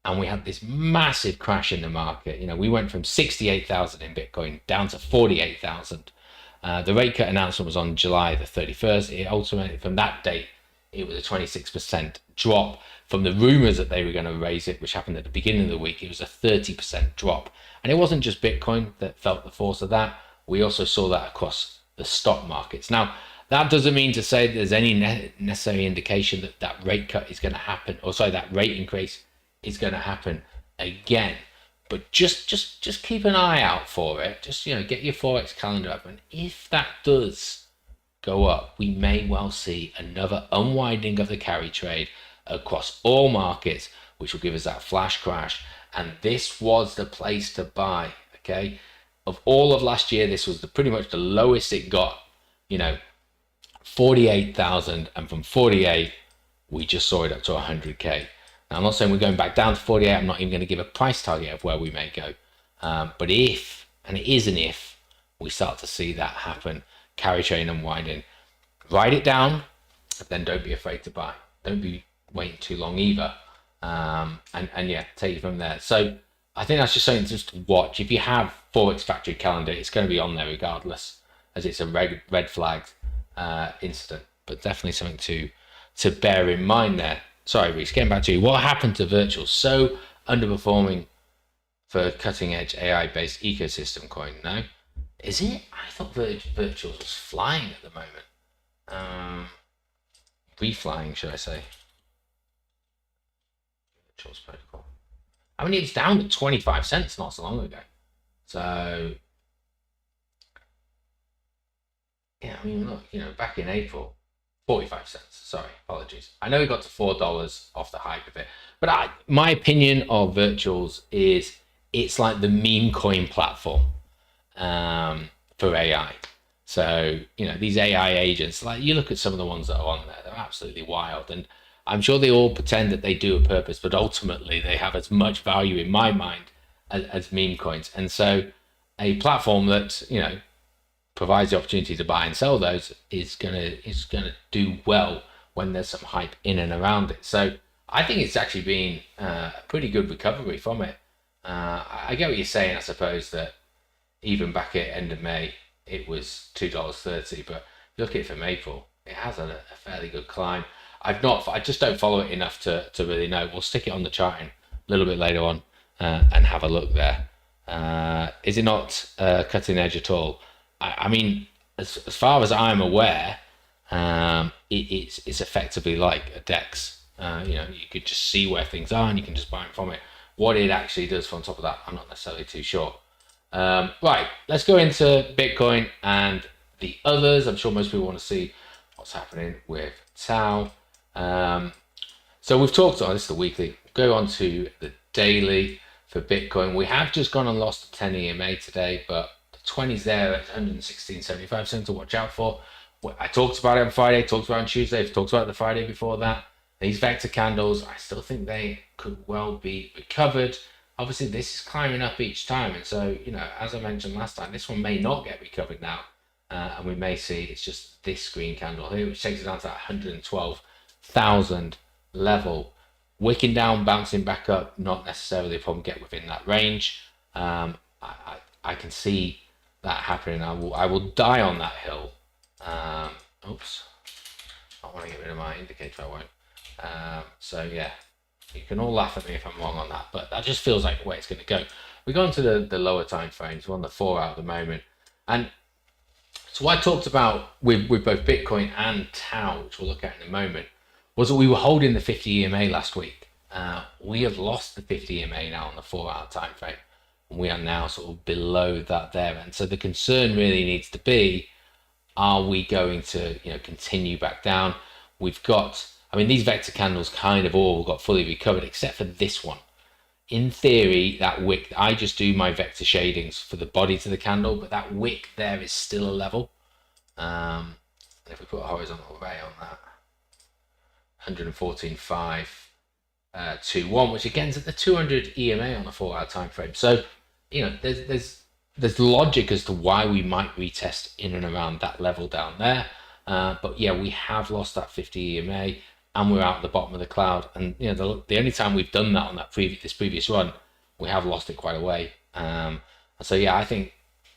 And we had this massive crash in the market. We went from 68,000 in Bitcoin down to 48,000. The rate cut announcement was on July the 31st. It ultimately, from that date, it was a 26% drop. From the rumors that they were going to raise it, which happened at the beginning of the week, it was a 30% drop. And it wasn't just Bitcoin that felt the force of that. We also saw that across the stock markets. Now, that doesn't mean to say there's any necessary indication that that rate cut is going to happen, or sorry, that rate increase is going to happen again. But just keep an eye out for it. Just get your Forex calendar up, and if that does go up, we may well see another unwinding of the carry trade across all markets, which will give us that flash crash. And this was the place to buy. Okay, of all of last year, this was pretty much the lowest it got. 48,000, and from 48, we just saw it up to 100k. Now, I'm not saying we're going back down to 48. I'm not even going to give a price target of where we may go. But if, and it is an if, we start to see that happen, carry trade unwinding, write it down, but then don't be afraid to buy. Don't be waiting too long either. And yeah, take it from there. So I think that's just something just to watch. If you have Forex Factory calendar, it's going to be on there regardless, as it's a red flagged incident. But definitely something to bear in mind there. Sorry, Reese, getting back to you. What happened to Virtuals? So underperforming for cutting-edge AI-based ecosystem coin. No? Is it? I thought Virtuals was flying at the moment. Reflying, should I say. Virtuals protocol. I mean, it's down to 25 cents not so long ago. So, yeah, I mean, look, back in April, 45 cents. Sorry, apologies. I know we got to $4 off the hype of it, but my opinion of Virtuals is it's like the meme coin platform for AI. So, you know, these AI agents, like you look at some of the ones that are on there, they're absolutely wild. And I'm sure they all pretend that they do a purpose, but ultimately they have as much value in my mind as meme coins. And so a platform that, you know, provides the opportunity to buy and sell those is gonna do well when there's some hype in and around it. So I think it's actually been a pretty good recovery from it. I get what you're saying. I suppose that even back at end of May, it was $2.30, but look at it from April, it has a fairly good climb. I just don't follow it enough to really know. We'll stick it on the charting a little bit later on and have a look there. Is it not cutting edge at all? I mean, as far as I'm aware, it's effectively like a DEX. You know, you could just see where things are and you can just buy them from it. What it actually does on top of that, I'm not necessarily too sure. Right, let's go into Bitcoin and the others. I'm sure most people want to see what's happening with Tau. So we've talked on this is the weekly. Go on to the daily for Bitcoin. We have just gone and lost the 10 EMA today, but the 20's there at 116.75, something to watch out for. I talked about it on Friday, talked about it on Tuesday, I've talked about it the Friday before that. These vector candles, I still think they could well be recovered. Obviously, this is climbing up each time. And so, you know, as I mentioned last time, this one may not get recovered now. And we may see it's just this green candle here, which takes it down to that 112,000 level. Wicking down, bouncing back up, not necessarily a problem, get within that range. I can see that happening. I will die on that hill. Oops. I want to get rid of my indicator, I won't. So yeah, you can all laugh at me if I'm wrong on that, but that just feels like where it's going to go. We go on to the lower time frames. We're on the 4 hour at the moment, and so what I talked about with both Bitcoin and Tau, which we'll look at in a moment, was that we were holding the 50 EMA last week. We have lost the 50 EMA now on the 4 hour time frame, and we are now sort of below that there. And so the concern really needs to be, are we going to, you know, continue back down? We've got, I mean, these vector candles kind of all got fully recovered except for this one. In theory, that wick, I just do my vector shadings for the body to the candle, but that wick there is still a level. If we put a horizontal ray on that, 114.521, which again is at the 200 EMA on the 4 hour time frame. So, you know, there's logic as to why we might retest in and around that level down there. But yeah, we have lost that 50 EMA and we're out at the bottom of the cloud. And you know, the only time we've done that on that this previous run, we have lost it quite a way. And so yeah, I think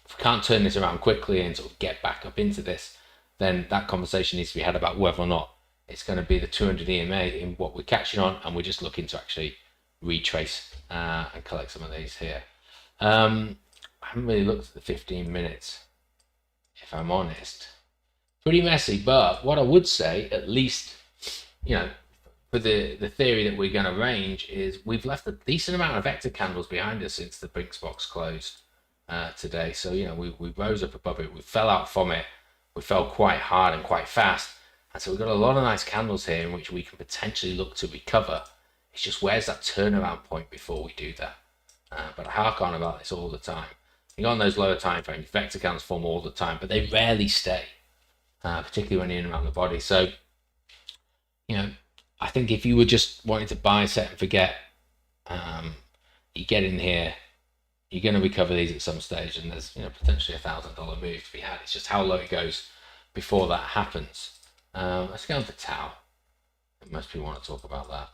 if we can't turn this around quickly and sort of get back up into this, then that conversation needs to be had about whether or not it's going to be the 200 EMA in what we're catching on, and we're just looking to actually retrace and collect some of these here. I haven't really looked at the 15 minutes, if I'm honest. Pretty messy, but what I would say, at least, you know, for the theory that we're going to range, is we've left a decent amount of vector candles behind us since the Brinks box closed today. So, you know, we rose up above it, we fell out from it, we fell quite hard and quite fast. And so we've got a lot of nice candles here in which we can potentially look to recover. It's just where's that turnaround point before we do that? But I hark on about this all the time. You go on those lower time frames, vector candles form all the time, but they rarely stay, particularly when you're in and around the body. So, you know, I think if you were just wanting to buy, set and forget, you get in here, you're going to recover these at some stage, and there's, you know, potentially $1,000 move to be had. It's just how low it goes before that happens. Let's go on to Tau. Most people want to talk about that.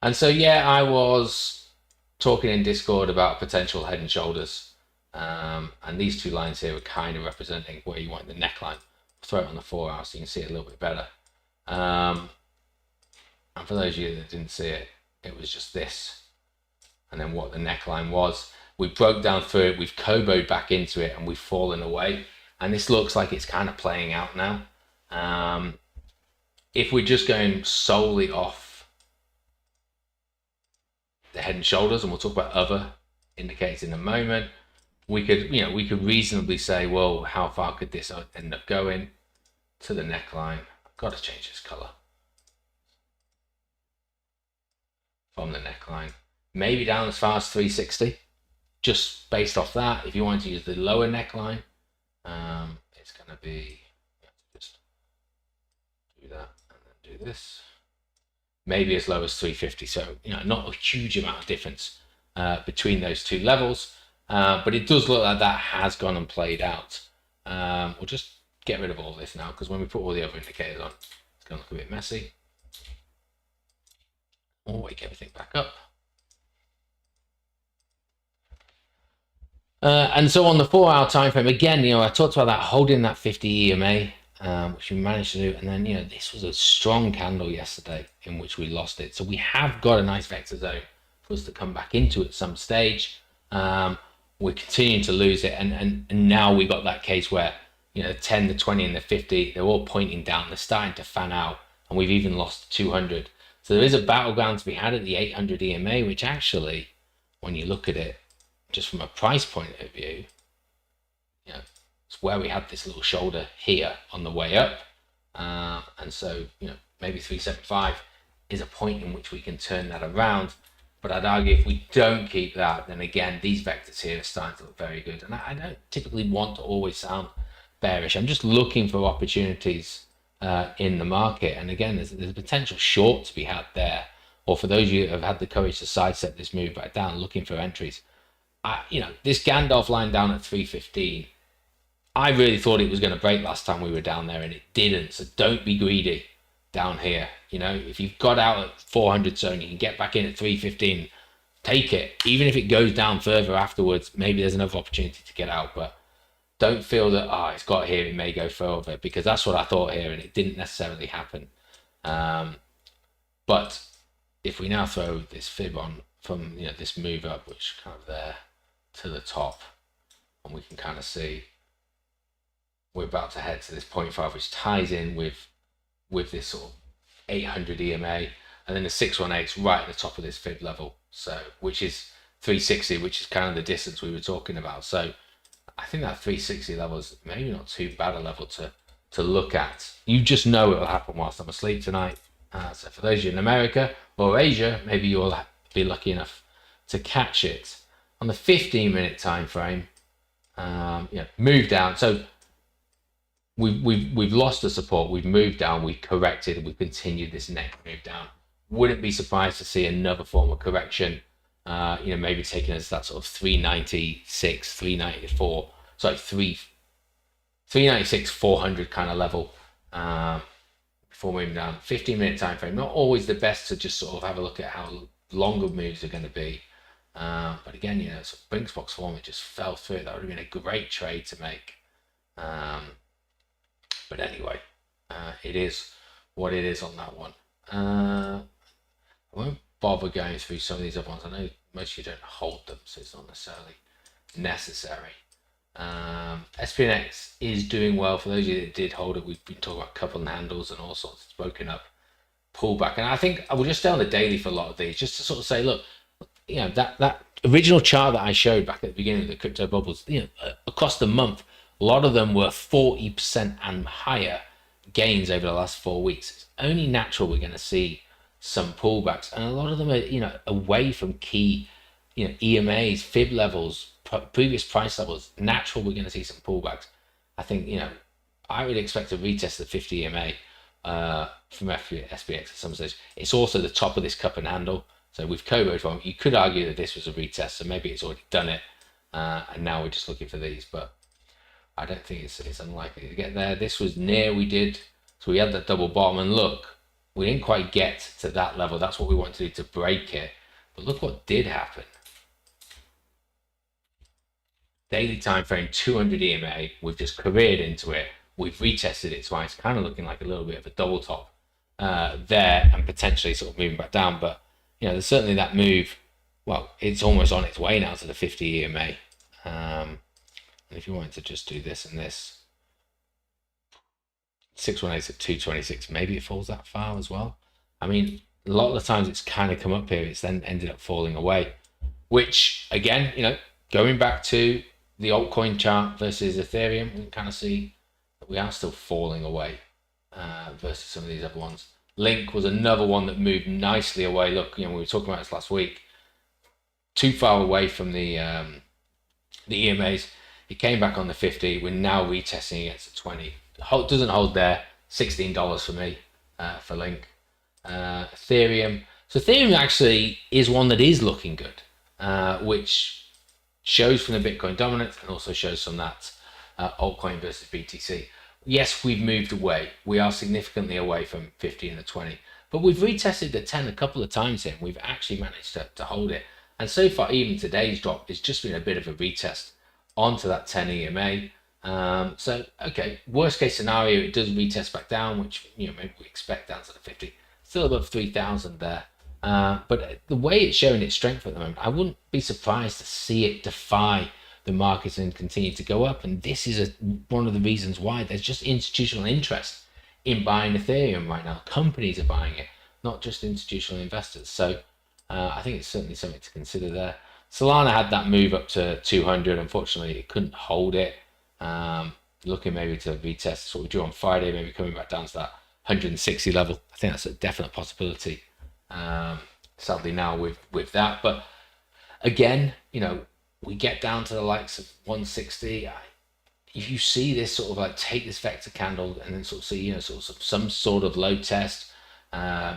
And so, yeah, I was talking in Discord about potential head and shoulders. And these two lines here are kind of representing where you want the neckline. I'll throw it on the 4 hour so you can see it a little bit better. And for those of you that didn't see it, it was just this. And then what the neckline was. We broke down through it, we've Kobo'd back into it, and we've fallen away. And this looks like it's kind of playing out now. If we're just going solely off the head and shoulders, and we'll talk about other indicators in a moment, we could reasonably say, well, how far could this end up going to the neckline? I've got to change this color from the neckline, maybe down as far as 360, just based off that. If you want to use the lower neckline, it's going to be, just do that and then do this. Maybe as low as 350. So, not a huge amount of difference between those two levels. But it does look like that has gone and played out. We'll just get rid of all this now, because when we put all the other indicators on, it's going to look a bit messy. We'll wake everything back up. And so on the 4-hour time frame, again, I talked about that holding that 50 EMA, which we managed to do. And then, this was a strong candle yesterday in which we lost it. So we have got a nice vector zone for us to come back into at some stage. We're continuing to lose it. And now we got that case where, the 10, the 20, and the 50, they're all pointing down. They're starting to fan out. And we've even lost 200. So there is a battleground to be had at the 800 EMA, which actually, when you look at it, just from a price point of view, it's where we had this little shoulder here on the way up. And so, maybe 375 is a point in which we can turn that around. But I'd argue if we don't keep that, then again, these vectors here are starting to look very good. And I don't typically want to always sound bearish. I'm just looking for opportunities in the market. And again, there's a potential short to be had there. Or for those of you that have had the courage to sidestep this move back down, looking for entries. This Gandalf line down at 315, I really thought it was going to break last time we were down there, and it didn't. So don't be greedy down here. If you've got out at 400 zone, you can get back in at 315, take it. Even if it goes down further afterwards, maybe there's another opportunity to get out. But don't feel that, it's got here, it may go further, because that's what I thought here, and it didn't necessarily happen. But if we now throw this fib on from this move up, which kind of there to the top, and we can kind of see we're about to head to this 0.5, which ties in with this sort of 800 EMA, and then the 618 is right at the top of this fib level, so which is 360, which is kind of the distance we were talking about. So I think that 360 level is maybe not too bad a level to look at. You just know it will happen whilst I'm asleep tonight. So for those of you in America or Asia, maybe you'll be lucky enough to catch it. On the 15-minute time frame, move down. So we've lost the support. We've moved down. We've corrected. We've continued this next move down. Wouldn't be surprised to see another form of correction. Maybe taking us that sort of 396, 394, sorry, 396, 400 kind of level. Before moving down. 15-minute time frame. Not always the best to just sort of have a look at how longer moves are going to be. But again, so Brinks box form, it just fell through. That would have been a great trade to make. But anyway, it is what it is on that one. I won't bother going through some of these other ones. I know most of you don't hold them, so it's not necessarily necessary. SPNX is doing well. For those of you that did hold it, we've been talking about couple and handles and all sorts. It's broken up, pullback, and I think I will just stay on the daily for a lot of these, just to sort of say, look, that original chart that I showed back at the beginning of the crypto bubbles, across the month, a lot of them were 40% and higher gains over the last 4 weeks. It's only natural we're going to see some pullbacks, and a lot of them are away from key EMAs, fib levels, previous price levels. Natural we're going to see some pullbacks. I think I would expect to retest the 50 EMA from SPX at some stage. It's also the top of this cup and handle, so with Kobo from, you could argue that this was a retest, so maybe it's already done it, and now we're just looking for these. But I don't think it's unlikely to get there. This was near we did, so we had that double bottom, and look, we didn't quite get to that level. That's what we wanted to do to break it. But look what did happen. Daily time frame, 200 EMA. We've just careered into it. We've retested it twice, kind of looking like a little bit of a double top there, and potentially sort of moving back down. But there's certainly that move. Well, it's almost on its way now to the 50 EMA. And if you wanted to just do this and this, 618 at 226, maybe it falls that far as well. I mean, a lot of the times it's kind of come up here, it's then ended up falling away, which again, going back to the altcoin chart versus Ethereum, we can kind of see that we are still falling away versus some of these other ones. Link was another one that moved nicely away. Look, we were talking about this last week. Too far away from the EMAs. It came back on the 50. We're now retesting against the 20. Doesn't hold there. $16 for me for Link. Ethereum. So Ethereum actually is one that is looking good, which shows from the Bitcoin dominance and also shows from that altcoin versus BTC. Yes, we've moved away. We are significantly away from 50 and the 20, but we've retested the 10 a couple of times here, and we've actually managed to hold it. And so far, even today's drop has just been a bit of a retest onto that 10 EMA. So, okay, worst case scenario, it does retest back down, which, you know, maybe we expect down to the 50. Still above 3,000 there. But the way it's showing its strength at the moment, I wouldn't be surprised to see it defy the markets and continue to go up. And this is one of the reasons why there's just institutional interest in buying Ethereum right now. Companies are buying it, not just institutional investors. So I think it's certainly something to consider there. Solana had that move up to 200. Unfortunately, it couldn't hold it. Looking maybe to retest what we do on Friday, maybe coming back down to that 160 level. I think that's a definite possibility. Sadly now with that, but again, you know, we get down to the likes of 160. If you see this sort of like take this vector candle and then sort of see, you know, sort of some sort of low test,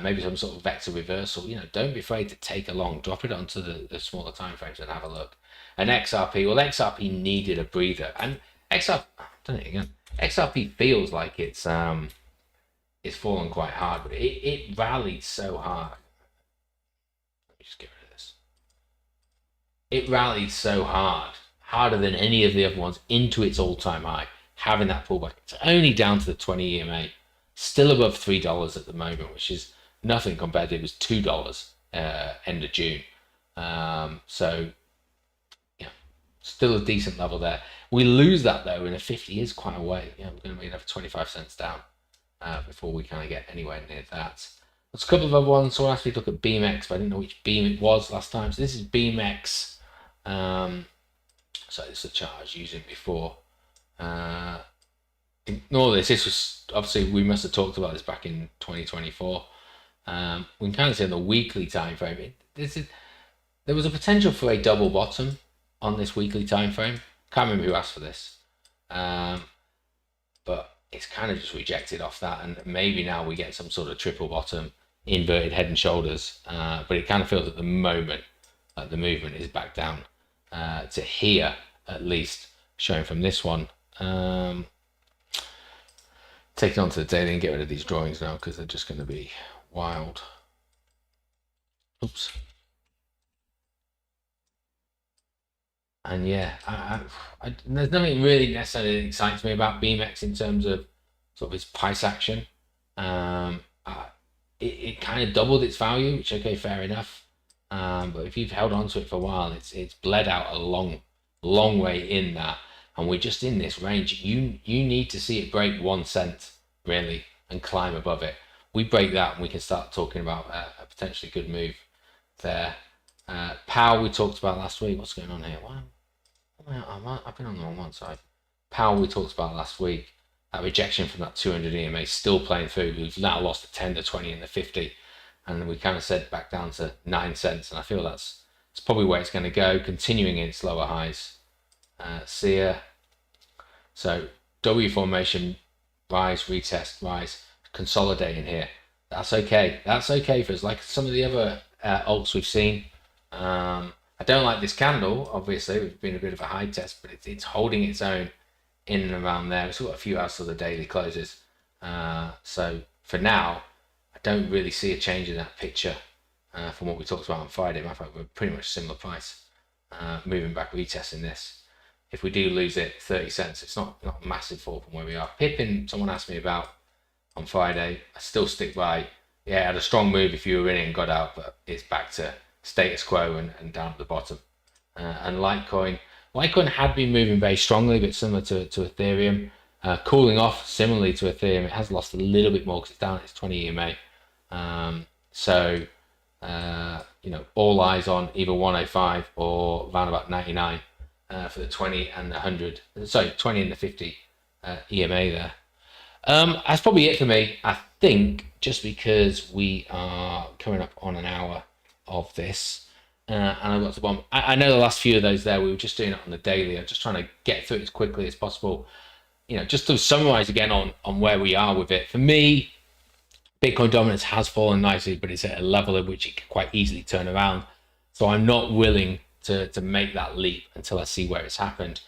maybe some sort of vector reversal, you know, don't be afraid to take a long, drop it onto the smaller time frames and have a look. And XRP, well, XRP needed a breather, and XRP, I've done it again. XRP feels like it's fallen quite hard, but it rallied so hard. Let me just get rid of this. It rallied so hard, harder than any of the other ones, into its all-time high, having that pullback. It's only down to the 20 EMA, still above $3 at the moment, which is nothing compared to, it was $2 end of June. So yeah, still a decent level there. We lose that though, and a 50 is quite a way. Yeah, we're going to be another 25 cents down before we kind of get anywhere near that. There's a couple of other ones. Someone asked me to look at BeamX, but I didn't know which Beam it was last time. So this is BeamX. So it's the chart I was using before. Ignore this. This was obviously, we must have talked about this back in 2024. We can kind of see on the weekly time frame. There was a potential for a double bottom on this weekly time frame. Can't remember who asked for this, but it's kind of just rejected off that, and maybe now we get some sort of triple bottom, inverted head and shoulders. But it kind of feels at the moment the movement is back down to here, at least showing from this one. Take it onto the daily and get rid of these drawings now because they're just going to be wild. Oops. And yeah, there's nothing really necessarily that excites me about BeamX in terms of sort of its price action. It kind of doubled its value, which, okay, fair enough. But if you've held on to it for a while, it's bled out a long way in that, and we're just in this range. You need to see it break 1 cent really and climb above it. We break that and we can start talking about a potentially good move there. Power we talked about last week. What's going on here? I've been on the wrong one side. Power we talked about last week. That rejection from that 200 EMA still playing through. We've now lost the 10, the 20, and the 50, and we kind of said back down to 9 cents. And I feel it's probably where it's going to go, continuing in its lower highs. SEER. So W formation, rise, retest, rise, consolidating here. That's okay. That's okay for us. Like some of the other alts we've seen. I don't like this candle, obviously. It's been a bit of a high test, but it's holding its own in and around there. It's got a few hours till the daily closes. So for now, I don't really see a change in that picture from what we talked about on Friday. Matter of fact, we're pretty much similar price. Moving back, retesting this. If we do lose it 30 cents, it's not a massive fall from where we are. Pippin, someone asked me about on Friday. I still stick by, yeah, had a strong move if you were in it and got out, but it's back to status quo and down at the bottom. And Litecoin had been moving very strongly, but similar to Ethereum, cooling off similarly to Ethereum. It has lost a little bit more because it's down at its 20 EMA. So all eyes on either 105 or around about 99 for the 20 and the 100. Sorry, 20 and the 50 EMA there. That's probably it for me, I think, just because we are coming up on an hour of this. and I got to the bottom. I know the last few of those there, we were just doing it on the daily. I'm just trying to get through it as quickly as possible. Just to summarize again on where we are with it. For me, Bitcoin dominance has fallen nicely, but it's at a level at which it can quite easily turn around. So I'm not willing to make that leap until I see where it's happened.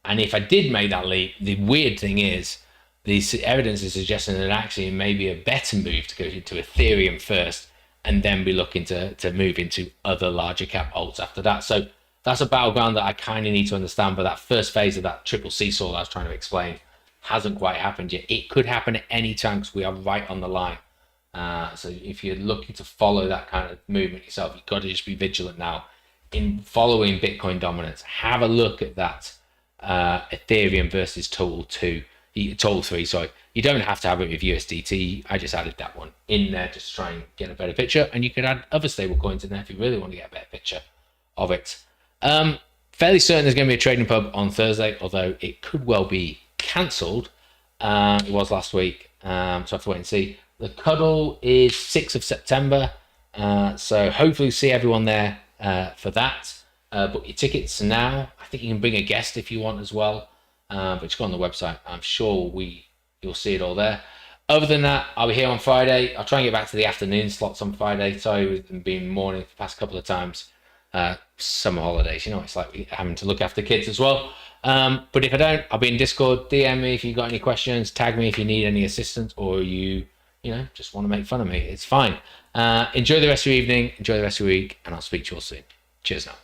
And if I did make that leap, the weird thing is, the evidence is suggesting that actually it may be a better move to go into Ethereum first and then be looking to move into other larger cap alts after that. So that's a battleground that I kind of need to understand. But that first phase of that triple seesaw I was trying to explain hasn't quite happened yet. It could happen at any time because we are right on the line. So if you're looking to follow that kind of movement yourself, you've got to just be vigilant now in following Bitcoin dominance. Have a look at that Ethereum versus total 3. Sorry, you don't have to have it with USDT. I just added that one in there just to try and get a better picture, and you could add other stable coins in there if you really want to get a better picture of it. Fairly certain there's going to be a trading pub on Thursday, although it could well be cancelled. It was last week, so I have to wait and see. The cuddle is 6th of September, so hopefully see everyone there for that. Book your tickets now. I think you can bring a guest if you want as well, but just go on the website. I'm sure you'll see it all there. Other than that, I'll be here on Friday. I'll try and get back to the afternoon slots on Friday. Sorry, we've been morning the past couple of times. Summer holidays, it's like having to look after kids as well. But if I don't, I'll be in Discord. DM me if you've got any questions. Tag me if you need any assistance, or you just want to make fun of me. It's fine. Enjoy the rest of your evening. Enjoy the rest of your week, and I'll speak to you all soon. Cheers now.